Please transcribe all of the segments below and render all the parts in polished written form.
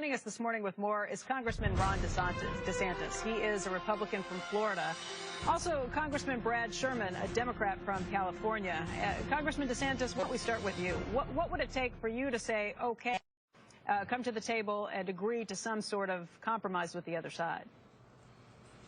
Joining us this morning with more is Congressman Ron DeSantis. He is a Republican from Florida. Also, Congressman Brad Sherman, a Democrat from California. Congressman DeSantis, why don't we start with you? What would it take for you to say, okay, come to the table and agree to some sort of compromise with the other side?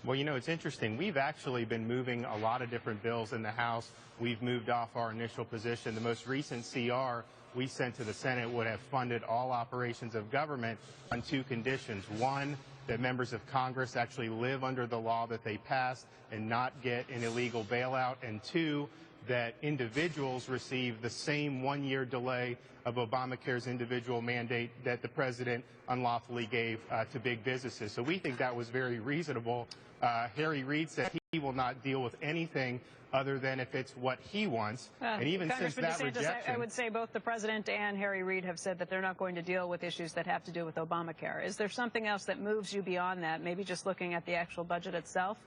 Well, you know, it's interesting. We've actually been moving a lot of different bills in the House. We've moved off our initial position. The most recent CR we sent to the Senate would have funded all operations of government on two conditions. One, that members of Congress actually live under the law that they passed and not get an illegal bailout. And two, that individuals receive the same one-year delay of Obamacare's individual mandate that the president unlawfully gave to big businesses. So we think that was very reasonable. Harry Reid said he will not deal with anything other than if it's what he wants. And even since that DeSantis, rejection, I would say both the president and Harry Reid have said that they're not going to deal with issues that have to do with Obamacare. Is there something else that moves you beyond that, maybe just looking at the actual budget itself?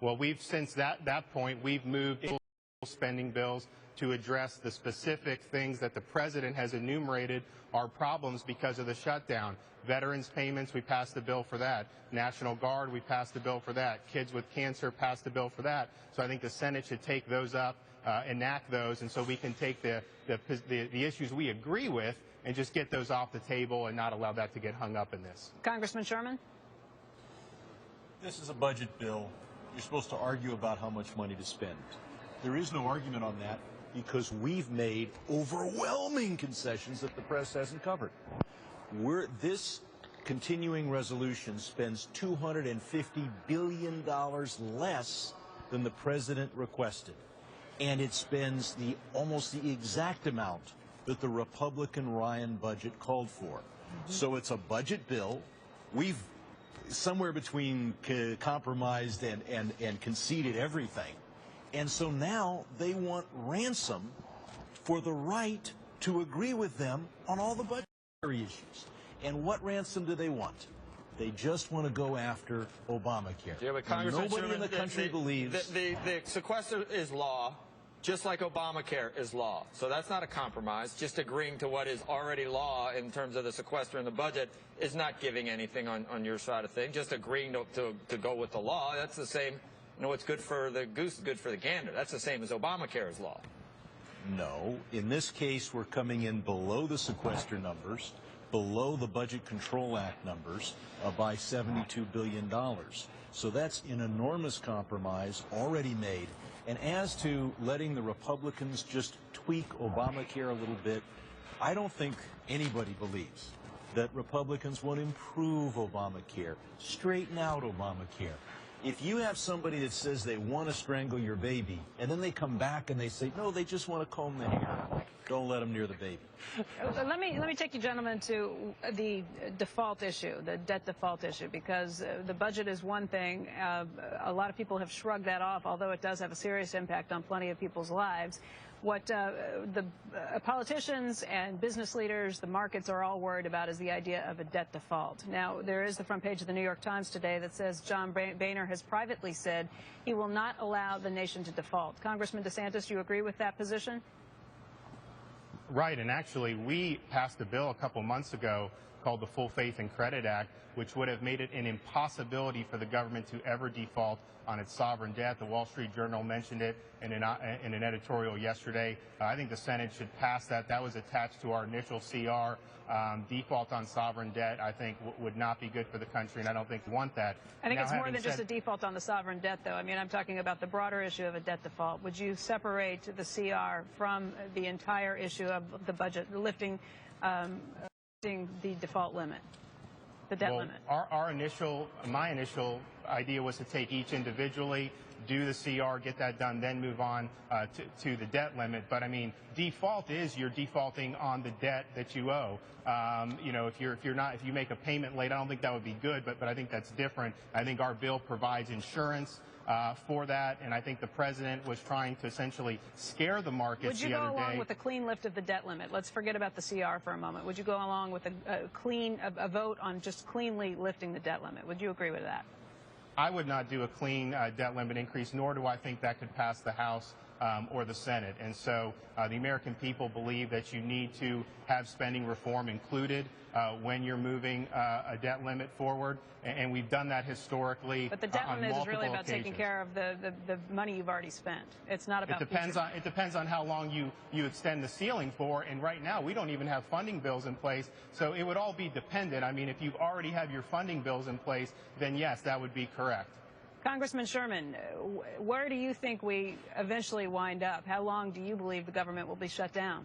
Well, since that point, we've moved spending bills to address the specific things that the president has enumerated are problems because of the shutdown. Veterans payments, we passed a bill for that. National Guard, we passed a bill for that. Kids with cancer, passed a bill for that. So I think the Senate should take those up, enact those, and so we can take the issues we agree with and just get those off the table and not allow that to get hung up in this. Congressman Sherman? This is a budget bill. You're supposed to argue about how much money to spend. There is no argument on that because we've made overwhelming concessions that the press hasn't covered. This continuing resolution spends $250 billion less than the president requested. And it spends almost the exact amount that the Republican Ryan budget called for. So it's a budget bill. We've somewhere between compromised and conceded everything. And so now they want ransom for the right to agree with them on all the budgetary issues. And what ransom do they want? They just want to go after Obamacare. Yeah, but Congressman Nobody in the country believes the sequester is law, just like Obamacare is law. So that's not a compromise. Just agreeing to what is already law in terms of the sequester and the budget is not giving anything on your side of things. Just agreeing to go with the law. That's the same. You know, what's good for the goose is good for the gander. That's the same as Obamacare's law. No. In this case, we're coming in below the sequester numbers, below the Budget Control Act numbers by $72 billion. So that's an enormous compromise already made. And as to letting the Republicans just tweak Obamacare a little bit, I don't think anybody believes that Republicans want to improve Obamacare, straighten out Obamacare. If you have somebody that says they want to strangle your baby, and then they come back and they say, no, they just want to comb the hair, don't let them near the baby. Let me take you gentlemen to the default issue, the debt default issue, because the budget is one thing. A lot of people have shrugged that off, although it does have a serious impact on plenty of people's lives. What the politicians and business leaders, the markets are all worried about is the idea of a debt default. Now, there is the front page of the New York Times today that says John Boehner has privately said he will not allow the nation to default. Congressman DeSantis, do you agree with that position? Right, and actually we passed a bill a couple months ago called the Full Faith and Credit Act, which would have made it an impossibility for the government to ever default on its sovereign debt. The Wall Street Journal mentioned it in an editorial yesterday. I think the Senate should pass that. That was attached to our initial CR. Default on sovereign debt, I think, would not be good for the country, and I don't think we want that. I think it's more than just a default on the sovereign debt, though. I mean, I'm talking about the broader issue of a debt default. Would you separate the CR from the entire issue of the budget, lifting the default limit, the debt limit? My initial idea was to take each individually, do the CR, get that done, then move on to the debt limit. But I mean, default is you're defaulting on the debt that you owe. You know, if you make a payment late, I don't think that would be good, but I think that's different. I think our bill provides insurance for that, and I think the president was trying to essentially scare the markets the other day. Would you go along with a clean lift of the debt limit? Let's forget about the CR for a moment. Would you go along with a vote on just cleanly lifting the debt limit? Would you agree with that? I would not do a clean debt limit increase, nor do I think that could pass the House or the Senate. And so the American people believe that you need to have spending reform included when you're moving a debt limit forward, and we've done that historically. But the debt on limit is really multiple about taking occasions. care of the money you've already spent. It's not about It depends on how long you extend the ceiling for, and right now we don't even have funding bills in place, so it would all be dependent. I mean, if you already have your funding bills in place, then yes, that would be correct. Congressman Sherman, where do you think we eventually wind up? How long do you believe the government will be shut down?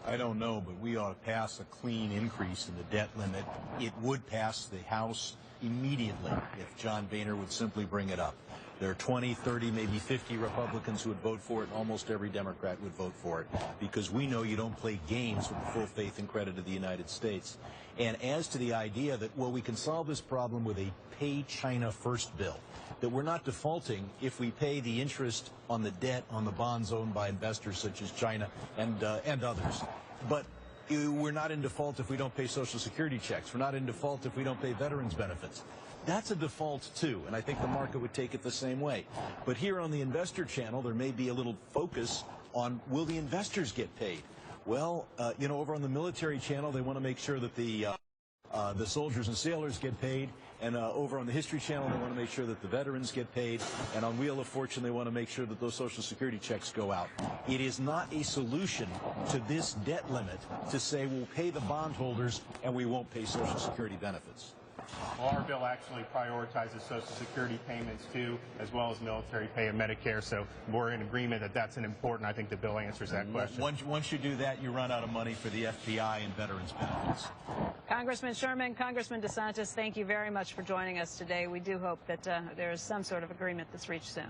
I don't know, but we ought to pass a clean increase in the debt limit. It would pass the House immediately if John Boehner would simply bring it up. There are 20, 30, maybe 50 Republicans who would vote for it, and almost every Democrat would vote for it, because we know you don't play games with the full faith and credit of the United States. And as to the idea that, well, we can solve this problem with a pay China first bill, that we're not defaulting if we pay the interest on the debt on the bonds owned by investors such as China and others. But we're not in default if we don't pay Social Security checks. We're not in default if we don't pay veterans benefits. That's a default, too, and I think the market would take it the same way. But here on the investor channel, there may be a little focus on, will the investors get paid? Well, you know, over on the military channel, they want to make sure that the soldiers and sailors get paid, and over on the History Channel, they want to make sure that the veterans get paid, and on Wheel of Fortune, they want to make sure that those Social Security checks go out. It is not a solution to this debt limit to say we'll pay the bondholders and we won't pay Social Security benefits. Well, our bill actually prioritizes Social Security payments too, as well as military pay and Medicare, so we're in agreement that that's an important. I think the bill answers that question. Once you do that, you run out of money for the FBI and veterans benefits. Congressman Sherman, Congressman DeSantis, thank you very much for joining us today. We do hope that there is some sort of agreement that's reached soon.